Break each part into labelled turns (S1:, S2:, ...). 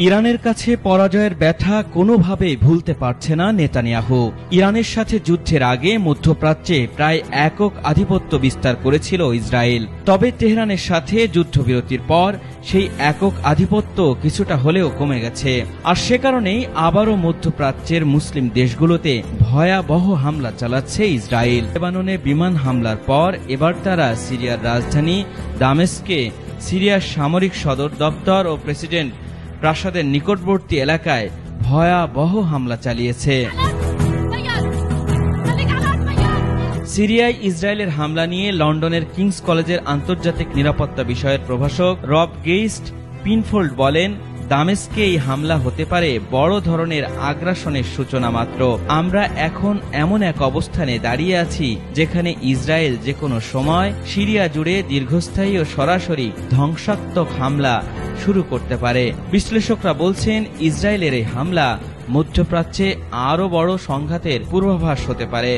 S1: ইরানের কাছে পরাজয়ের ব্যথা কোনোভাবেই ভুলতে পারছে না নেতানিয়াহু। ইরানের সাথে যুদ্ধের আগে মধ্যপ্রাচ্যে প্রায় একক আধিপত্য বিস্তার করেছিল ইসরায়েল। তবে তেহরানের সাথে যুদ্ধবিরতির পর সেই একক আধিপত্য কিছুটা হলেও কমে গেছে। আর সে কারণেই আবারও মধ্যপ্রাচ্যের মুসলিম দেশগুলোতে ভয়াবহ হামলা চালাচ্ছে ইসরায়েল। লেবাননে বিমান হামলার পর এবার তারা সিরিয়ার রাজধানী দামেস্কে, সিরিয়ার সামরিক সদর দপ্তর ও প্রেসিডেন্ট প্রাসাদের নিকটবর্তী এলাকায় ভয়াবহ হামলা চালিয়েছে। সিরিয়ায় ইসরায়েলের হামলা নিয়ে লন্ডনের কিংস কলেজের আন্তর্জাতিক নিরাপত্তা বিষয়ের প্রভাষক রব গেইস্ট পিনফোল্ড বলেন, দামেস্কে এই হামলা হতে পারে বড় ধরনের আগ্রাসনের সূচনা মাত্র। আমরা এখন এমন এক অবস্থানে দাঁড়িয়ে আছি যেখানে ইসরায়েল যে কোনো সময় সিরিয়া জুড়ে দীর্ঘস্থায়ী ও সরাসরি ধ্বংসাত্মক হামলা শুরু করতে পারে। বিশ্লেষকরা বলছেন, ইসরায়েলের এই হামলা মধ্যপ্রাচ্যে আরও বড় সংঘাতের পূর্বাভাস হতে পারে।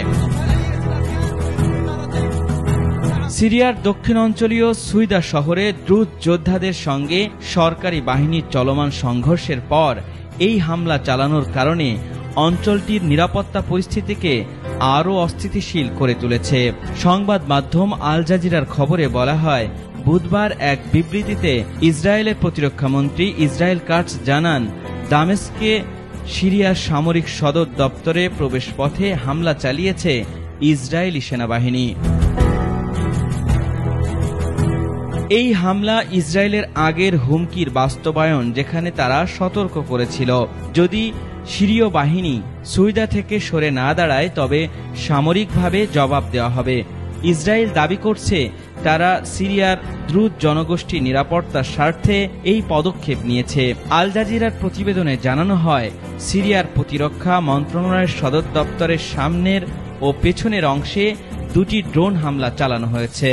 S1: সিরিয়ার দক্ষিণ অঞ্চলীয় সুইদা শহরে দ্রুত যোদ্ধাদের সঙ্গে সরকারি বাহিনীর চলমান সংঘর্ষের পর এই হামলা চালানোর কারণে অঞ্চলটির নিরাপত্তা পরিস্থিতিকে আরও অস্থিতিশীল করে তুলেছে। সংবাদ মাধ্যম আল জাজিরার খবরে বলা হয়, বুধবার এক বিবৃতিতে ইসরায়েলের প্রতিরক্ষামন্ত্রী ইসরায়েল কাটস জানান, দামেস্কে সিরিয়ার সামরিক সদর দপ্তরে প্রবেশপথে হামলা চালিয়েছে ইসরায়েলি সেনাবাহিনী। এই হামলা ইসরায়েলের আগের হুমকির বাস্তবায়ন, যেখানে তারা সতর্ক করেছিল যদি সিরীয় বাহিনী সুইদা থেকে সরে না দাঁড়ায় তবে সামরিকভাবে জবাব দেওয়া হবে। ইসরায়েল দাবি করছে তারা সিরিয়ার দ্রুত জনগোষ্ঠী নিরাপত্তার স্বার্থে এই পদক্ষেপ নিয়েছে। আল জাজিরার প্রতিবেদনে জানানো হয়, সিরিয়ার প্রতিরক্ষা মন্ত্রণালয়ের সদর দপ্তরের সামনের ও পেছনের অংশে দুটি ড্রোন হামলা চালানো হয়েছে।